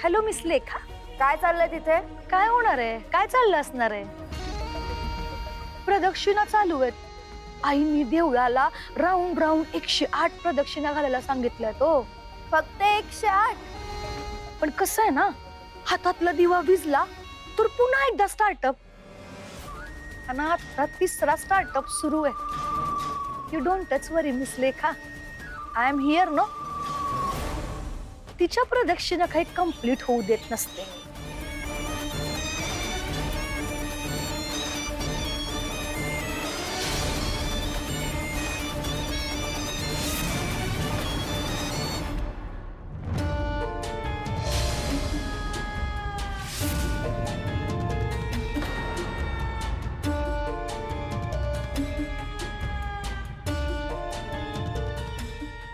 Hello miss लेखा, काय चाललंय तिथे? काय होणार आहे? काय चाललं असणार आहे? प्रदक्षिणा चालू आहेत. आईनी देवळाला राऊंड राऊंड 108 प्रदक्षिणा घालायला सांगितल्या तो. फक्त 108? पण कसं आहे ना, हातातला दिवा विझला तर पुन्हा एकदा स्टार्टअप. आणि आता 3रा स्टार्टअप सुरू आहे. You don't touch worry miss लेखा, आय एम हिअर नो. तिच्या प्रदक्षिणा काही कंप्लीट होऊ देत नसते.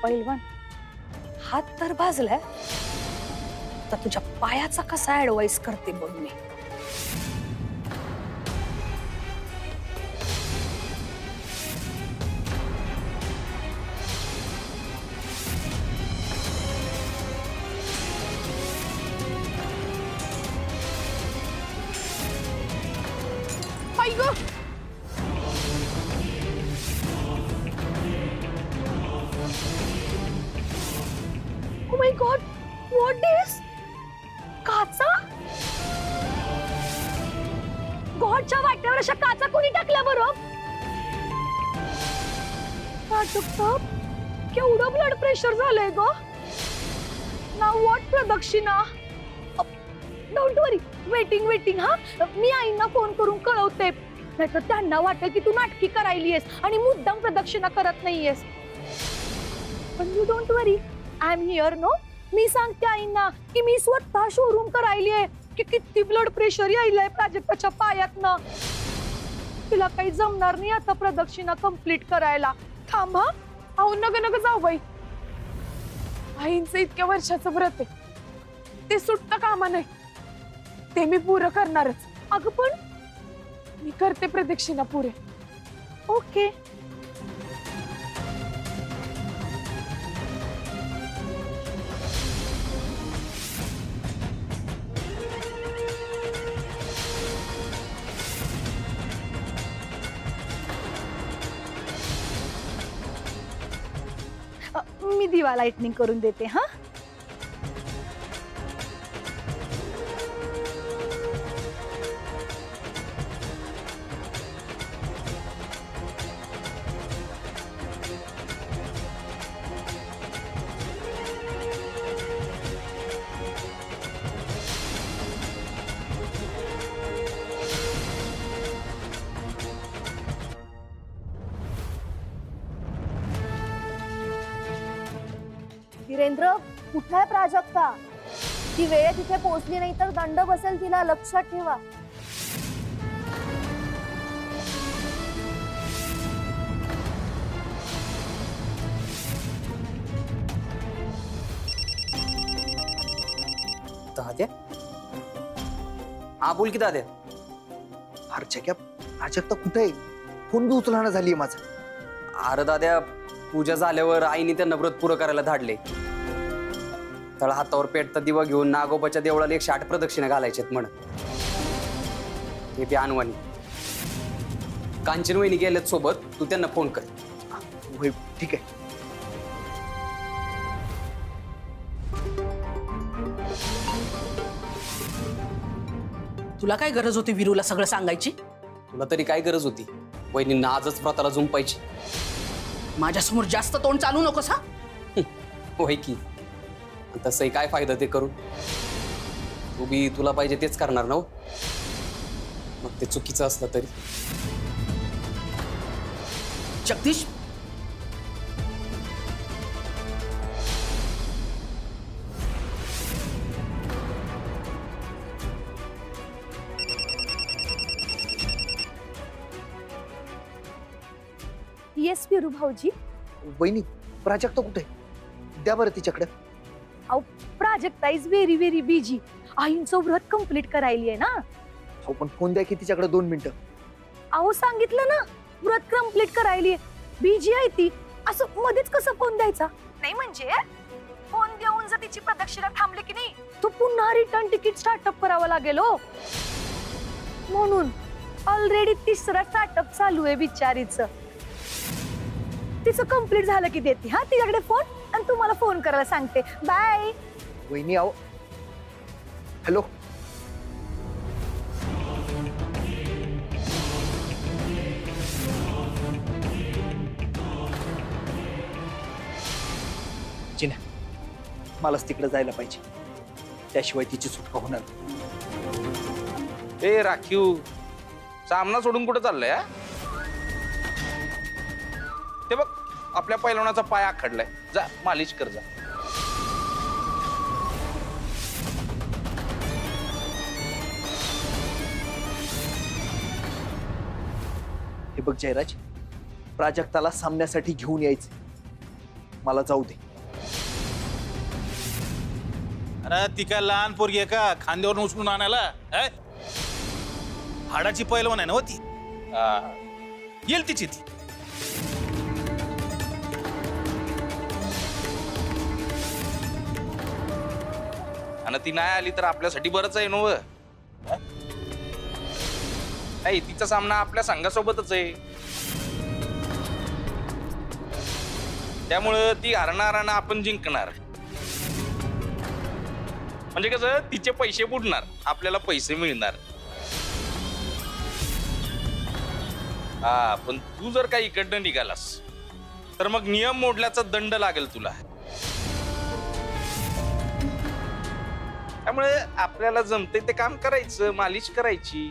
पहिलवान, हात तर भाजलाय, तर तुझ्या पायाचा कसा ऍडवाइस करते बघ मी. Oh my God, what is? काचा? गॉडच्या वाट्यावर अशा काचा कोणी टाकल्या बरं? केवढं ब्लड प्रेशर झालंय ग. नाउ व्हॉट प्रदक्षिणा? डोंट वरी, वेटिंग हा. मी आईंना फोन करून कळवते, नाहीतर त्यांना वाटेल की तू नाटकी करायलीयस आणि मुद्दाम प्रदक्षिणा करत नाहीयेस. पण you don't worry, I am here no. मी सांगते आईंना की मी स्वतः शोरूम करायलीये, की किती ब्लड प्रेशर यायलंय प्राजक्ताच्या पायातनं. तिला काही जमणार नाही आता प्रदक्षिणा कंप्लीट करायला. थांब हा. अहो नग जाऊ बाई, आईंचं इतक्या वर्षाचं व्रत आहे, ते सुटता कामा नाही. ते मी पुरं करणारच. अगं पण मी करते प्रदक्षिणा पुरे. ओके. मी दिवा लाइटनिंग करून देते हा. वीरेंद्र, कुठे प्राजक्ता? ती वेळ तिथे पोहोचली नाही तर दंड बसेल तिला, लक्षात ठेवा. दाद्या? हा बोल की दाद्या. प्राजक्ता कुठे आहे? फोन बी उचलना झालीये माझा. अरे दाद्या, पूजा झाल्यावर आईने त्यांना व्रत पुरं करायला धाडले. तळ हातावर पेटता दिवा घेऊन नागोबाच्या देवळाला 108 प्रदक्षिणा घालायच्यात म्हण. ते अनवाणी. कांचन वहिनी गेल्यात सोबत, तू त्यांना फोन कर. होय, ठीक आहे. तुला काय गरज होती वीरूला सगळं सांगायची? तुला तरी काय गरज होती वहिनींना आजच व्रताला झुंपायची? माझ्यासमोर जास्त तोंड चालू नकोस हा. होय की, तसंही काय फायदा ते करून? तू बी तुला पाहिजे तेच करणार ना, मग ते चुकीचं असलं तरी. जगदीश, येस वीरू भाऊजी. वहिनी, प्राजक्ता कुठे? द्या बरं तिच्याकडे. अहो, Prajakta is very very busy. आईंचं व्रत कंप्लीट करायली आहे ना. हो, पण फोन द्या की तिच्याकडे 2 मिनिटं. अहो सांगितलं ना, व्रत कंप्लीट करायली. बिजी आहे ती, असं मध्येच कसं फोन द्यायचा? नाही म्हणजे फोन देऊन जर तिची प्रदक्षिणा थांबली की नाही, तू पुन्हा रिटर्न तिकीट स्टार्टअप करावं लागेल हो. म्हणून ऑलरेडी तिसरा स्टार्टअप चालू आहे बिचारीचं. तिचं कंप्लीट झालं की देते हा तिच्याकडे फोन आणि तुम्हाला फोन करायला सांगते. बाय. वहिनी आहो. हॅलो. जिना मलाच तिकडे जायला पाहिजे, त्याशिवाय तिची सुटका होणार. ए राखीव, सामना सोडून कुठे चाललाय हा? ते बघ आपल्या पैलवानाचा पाय आखडलाय, जा मालिश कर जा. हे बघ जयराज, प्राजक्ताला सामन्यासाठी घेऊन यायचे, मला जाऊ दे. अरे ती काय लहान पोरगी आहे का खांद्यावर उचलून आणायला? हाडाची पैलवान आहे ना ती. येईल तिची ती. आणि ती नाही आली तर आपल्यासाठी बरंच आहे नव. नाही तिचा सामना आपल्या संघासोबतच आहे, त्यामुळं ती हरणार आणि आपण जिंकणार. म्हणजे कसं तिचे पैसे बुडणार, आपल्याला पैसे मिळणार. हा पण तू जर काही इकडनं निघालास तर मग नियम मोडल्याचा दंड लागेल तुला. त्यामुळे आपल्याला जमते ते काम करायचं, मालिश करायची.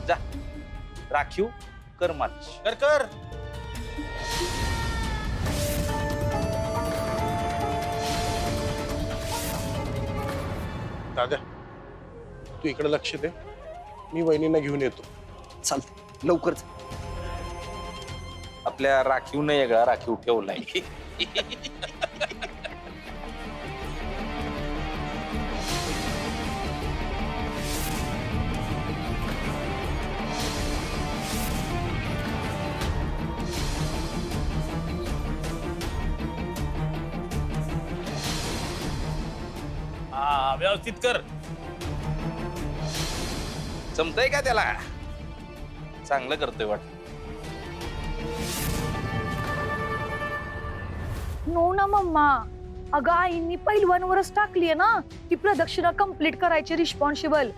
जा राखीव कर मालिश. कर कर. दादा तू इकडे लक्ष दे, मी वहिनींना घेऊन येतो. चालते लवकर. आपल्या राखीव वेगळा राखीव ठेवलाय. हा व्यवस्थित कर. जमतंय का त्याला? चांगलं करतोय वाटत. नो ना मम्मा, अगं आईंनी पैलवानवरच टाकलीये ना की प्रदक्षिणा कंप्लीट करायची रिस्पॉन्सिबल.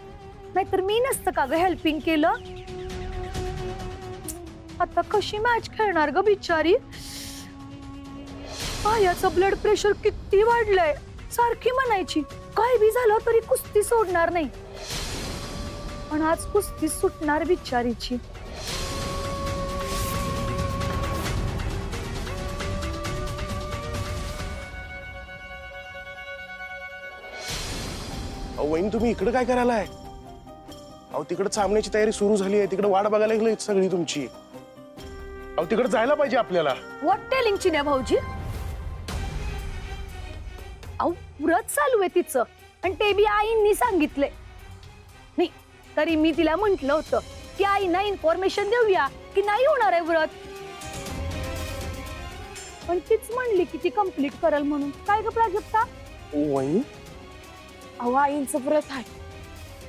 नाहीतर मी नसतं का ग हेल्पिंग केलं. आता कशी मॅच खेळणार ग बिचारी. पायाचं ब्लड प्रेशर किती वाढलंय. सारखी म्हणायची काय बी झालं तरी कुस्ती सोडणार नाही, पण आज कुस्ती सुटणार बिचारीची. वहिनी तुम्ही इकडे काय करायला आहे? अहो तिकडे सामन्याची तयारी सुरू झाली आहे, तिकडे वाट बघायला गेली सगळी तुमची. अहो तिकडे जायला पाहिजे आपल्याला. व्हॉट टेलिंग चिन्या भाऊजी. अहो व्रत चालू आहे तिचं आणि ते बी आईंनी सांगितले. नाही तरी मी तिला म्हंटल होतं की आईंना इन्फॉर्मेशन देऊया की नाही होणार आहे व्रत, पण तीच म्हणली की ती कंप्लीट करल म्हणून. काय ग प्राजक्ता? वहिनी अहो आईंचं व्रत आहे,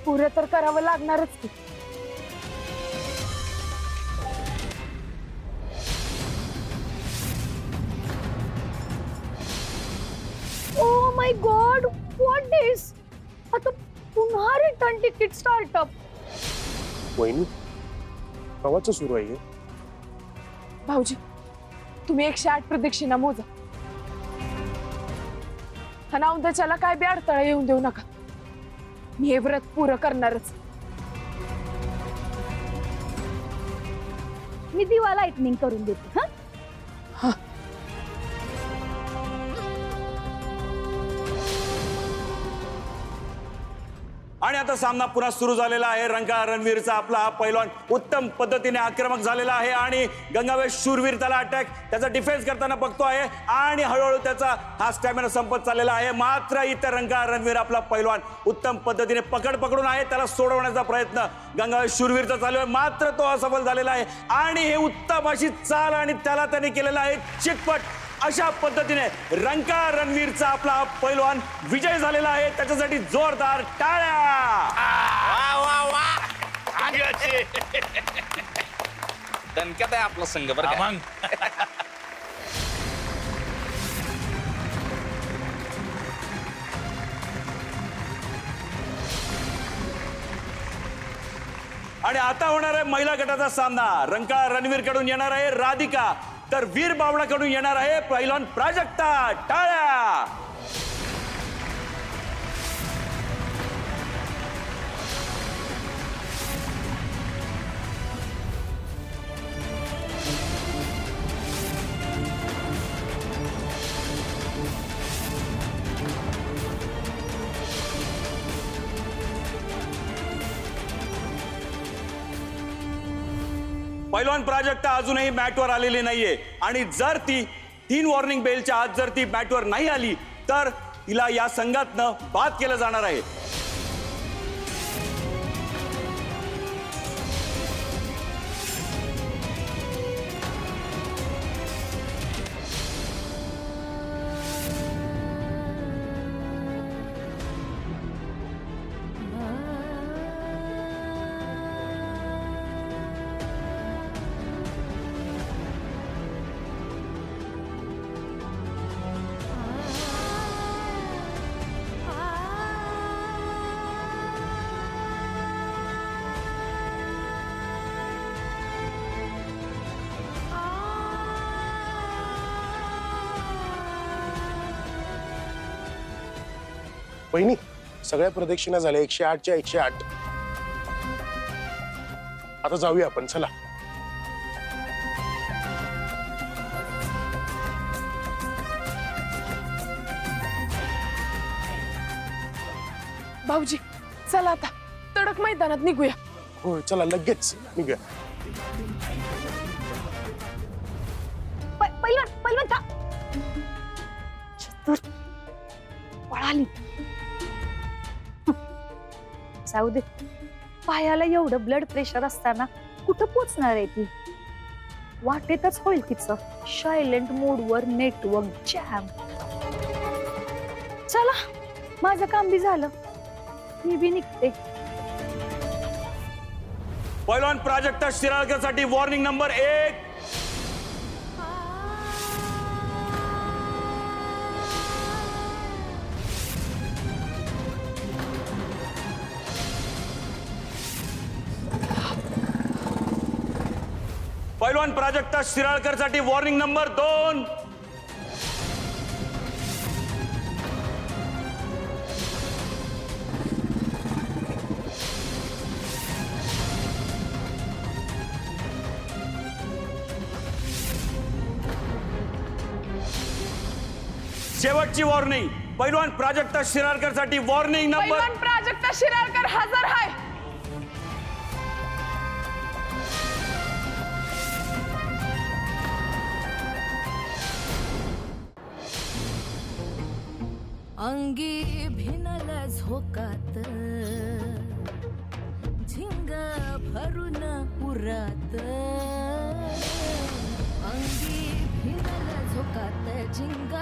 पुरं तर करावं लागणारच की. ओ माय गॉड, व्हॉट दिस. आता पुन्हा रिटर्न तिकीट स्टार्टअप. वहिनी कवाचं सुरू आहे? भाऊजी तुम्ही 108 प्रदक्षिणा मोजा. हा त्याच्याला काय बी अडथळा येऊन देऊ नका. मी हे व्रत पुरं करणारच. मी दिवा लाइटनिंग करून देते. हा आणि आता सामना पुन्हा सुरू झालेला आहे. रंका रणवीरचा आपला हा पैलवान उत्तम पद्धतीने आक्रमक झालेला आहे आणि गंगावेश शूरवीर त्याला अटॅक त्याचा डिफेन्स करताना बघतो आहे आणि हळूहळू त्याचा हा स्टॅमिना संपत चाललेला आहे. मात्र इतर रंका रणवीर आपला पैलवान उत्तम पद्धतीने पकडून आहे, त्याला सोडवण्याचा प्रयत्न गंगावेश शूरवीरचा चालू आहे, मात्र तो असफल झालेला आहे. आणि हे उत्तम अशी चाल आणि त्याला त्याने केलेला आहे चितपट अशा पद्धतीने रंका रणवीरचा आपला पैलवान विजय झालेला आहे. त्याच्यासाठी जोरदार टाळ्या. वा वा वा. दणक्यात आहे आपला संघ बरं का. आणि आता होणार आहे महिला गटाचा सामना. रंका रणवीर कडून येणार आहे राधिका, तर वीर बावळा कडून येणार आहे पैलवान प्राजक्ता. टाळ्या. पैलवान प्राजक्ता अजूनही मॅटवर आलेली नाहीये आणि जर ती 3 वॉर्निंग बेलच्या आत जर ती मॅटवर नाही आली तर तिला या संघातनं बाद केलं जाणार आहे. वहिनी सगळ्या प्रदक्षिणा झाल्या 108च्या 108. आता जाऊया आपण, चला. भाऊजी चला आता तडक मैदानात निघूया. हो चला लगेच निघूया. पैलवान का चतुर पळाली. जाऊ दे, पायाला एवढं ब्लड प्रेशर असताना कुठं पोचणार आहे ती. वाटेतच होईल तिचं सायलेंट मोडवर नेटवर्क जॅम. चला माझं काम बी झालं, मी बी निघते. पैलवान प्राजक्ता शिराळकर साठी वॉर्निंग नंबर 1. पैलवान प्राजक्ता शिराळकर साठी वॉर्निंग नंबर 2. शेवटची वॉर्निंग पैलवान प्राजक्ता शिराळकर साठी वॉर्निंग नंबर. पैलवान प्राजक्ता शिराळकर हजर आहे. अंगी भिनल झोकात झिंग भरून उरात. अंगी भिनल झोकात झिंग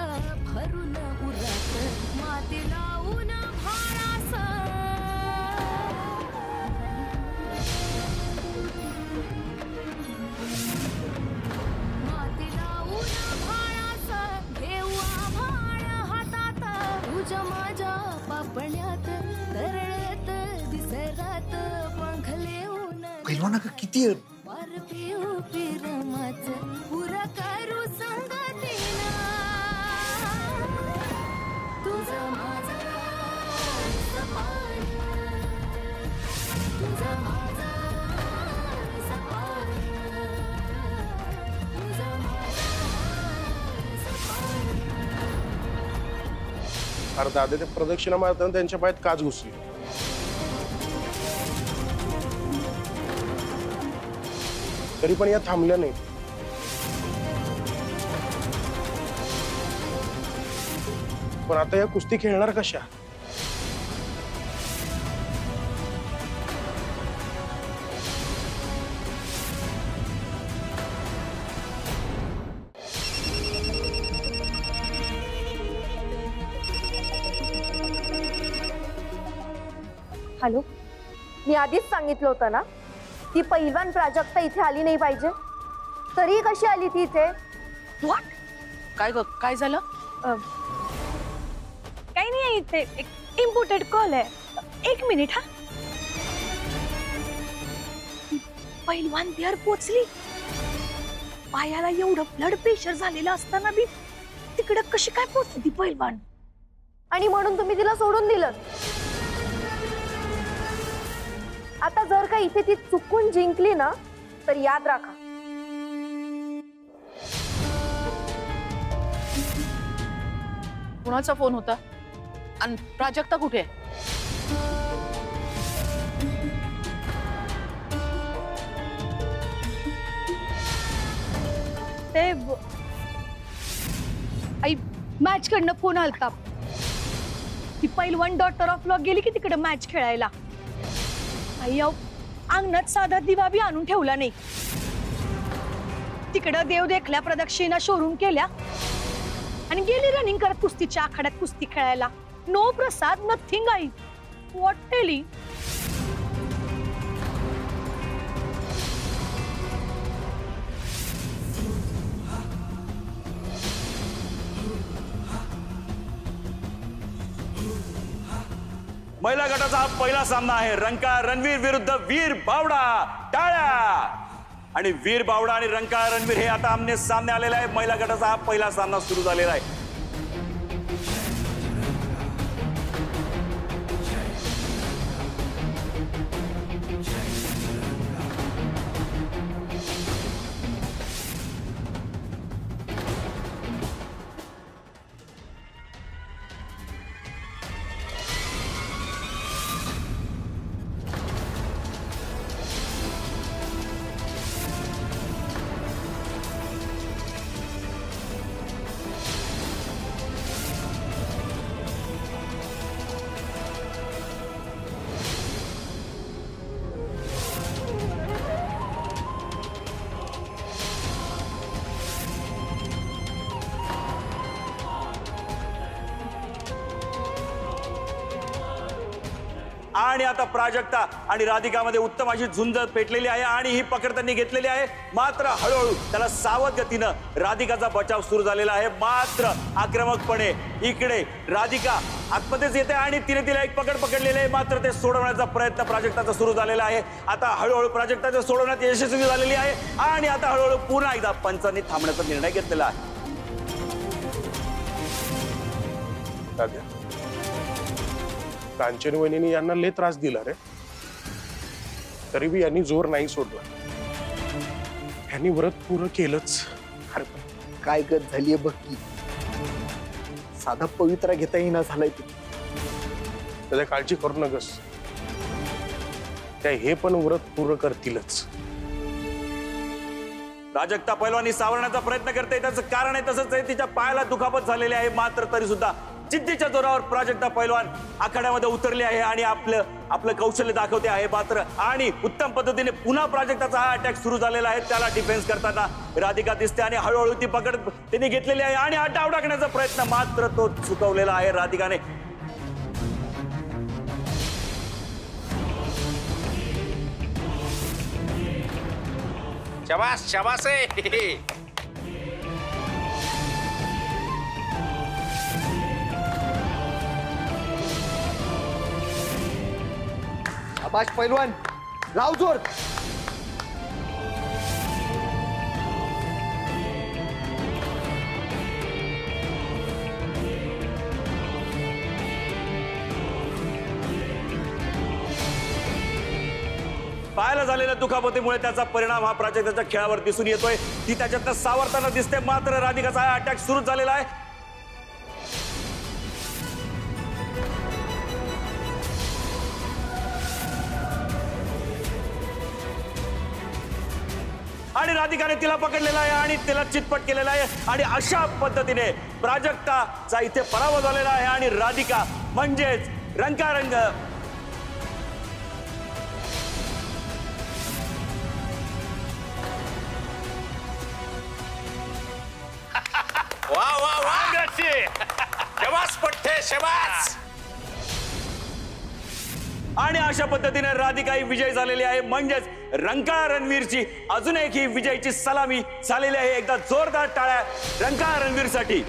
भरून उरात. माती लावून भारास माती लावून भारास घेऊ आभाळ हातात. तुझ्या माझ्या पापण्यात तरळत दिसरात पंखले ऊन. पैलवाना का किती वार पिऊ पिरमाच पुरा करू संगतीना. तुझा माझा सपान, तुझा माझा सपान, तुझा माझा सपान. अरे दादा ते प्रदक्षिणा मारताना त्यांच्या पायात काच घुसली. तरी पण या थांबल्या नाही. पण आता या कुस्ती खेळणार कशा? हॅलो. मी आधीच सांगितलं होतं ना, ती पहिलवान प्राजक्ता इथे आली नाही पाहिजे. तरी कशी आली ती इथे? व्हॉट? काय ग, काय झालं? काही नाही, इथे एक इम्पोर्टेड कॉल आहे. 1 मिनिट हा. पहिलवान बिहार पोचली. पायाला एवढं ब्लड प्रेशर झालेलं असताना बी तिकडे कशी काय पोचली ती पहिलवान? आणि म्हणून तुम्ही तिला सोडून दिलं. आता जर का इथे ती चुकून जिंकली ना, तर याद राखा, कुणाचा फोन होता आणि प्राजक्ता कुठे आहे? ते आई मॅच कडनं फोन आलता. ती पहिलवान डॉटर ऑफ लॉ गेली की तिकडे मॅच खेळायला. आई अंगणात साधा दिवा बी आणून ठेवला नाही. तिकडं देव देखल्या प्रदक्षिणा शोरूम केल्या आणि गेली रनिंग करत कुस्तीच्या आखाड्यात कुस्ती खेळायला. No Prasad, nothing. I what telling. महिला गटाचा हा पहिला सामना आहे. रंका रणवीर विरुद्ध वीर बावडा. टाळ्या. आणि वीर बावडा आणि रंका रणवीर हे आता आमने सामने आलेले आहे. महिला गटाचा हा पहिला सामना सुरू झालेला आहे. आणि आता प्राजक्ता आणि राधिकामध्ये उत्तम अशी झुंज पेटलेली आहे आणि ही पकड त्यांनी घेतलेली आहे. मात्र हळूहळू त्याला सावध गतीनं राधिकाचा बचाव सुरू झालेला आहे. मात्र आक्रमकपणे इकडे राधिका आतमध्येच येते आणि तिला एक पकड पकडलेली आहे. मात्र ते सोडवण्याचा प्रयत्न प्राजक्ताचा सुरू झालेला आहे. आता हळूहळू प्राजक्ताच्या सोडवण्यात यशस्वी झालेली आहे आणि आता हळूहळू पुन्हा एकदा पंचांनी थांबण्याचा निर्णय घेतलेला आहे. कांचन वहिनी यांना लय त्रास दिला रे, तरी बी यांनी जोर नाही सोडला. यांनी व्रत पूर्ण केलंच. अरे काय गत झालीये बघ की, साधा पवित्रा घेता येईना झालाय तू. त्याच्या काळजी करू नकस, त्या हे पण व्रत पूर्ण करतीलच. प्राजक्ता पैलवानी सावरण्याचा प्रयत्न करते. त्याचं कारण आहे तसंच आहे, तिच्या पायाला दुखापत झालेली आहे. मात्र तरी सुद्धा जिद्दीच्या जोरावर प्राजक्ता पैलवान आखाड्यामध्ये उतरली आहे आणि आपलं कौशल्य दाखवते आहे. मात्र आणि उत्तम पद्धतीने पुन्हा प्राजक्ताचा हा अटॅक सुरू झालेला आहे. त्याला डिफेन्स करताना राधिका दिसते आणि हळूहळू ती पकड तिने घेतलेली आहे आणि हा डाव टाकण्याचा प्रयत्न मात्र तो चुकवलेला आहे राधिकाने. शाबास शाबास आहे. आबाज पैलवान, लाव जोर. पायाला झालेल्या दुखापतीमुळे त्याचा परिणाम हा प्राजक्ताच्या खेळावर दिसून येतोय. ती त्याच्यात सावरताना दिसते. मात्र राधिकाचा हा अटॅक सुरू झालेला आहे. आणि राधिकाने तिला पकडलेला आहे आणि तिला चितपट केलेला आहे आणि अशा पद्धतीने प्राजक्ताचा इथे पराभव झालेला आहे आणि राधिका म्हणजेच रंकारंग वा वा वा शबास पठ्ठे शबास. आणि अशा पद्धतीने राधिका ही विजय झालेली आहे. म्हणजेच रंकाळा रणवीरची अजून एक ही विजयची सलामी झालेली आहे. एकदा जोरदार टाळ्या रंकाळा रणवीरसाठी.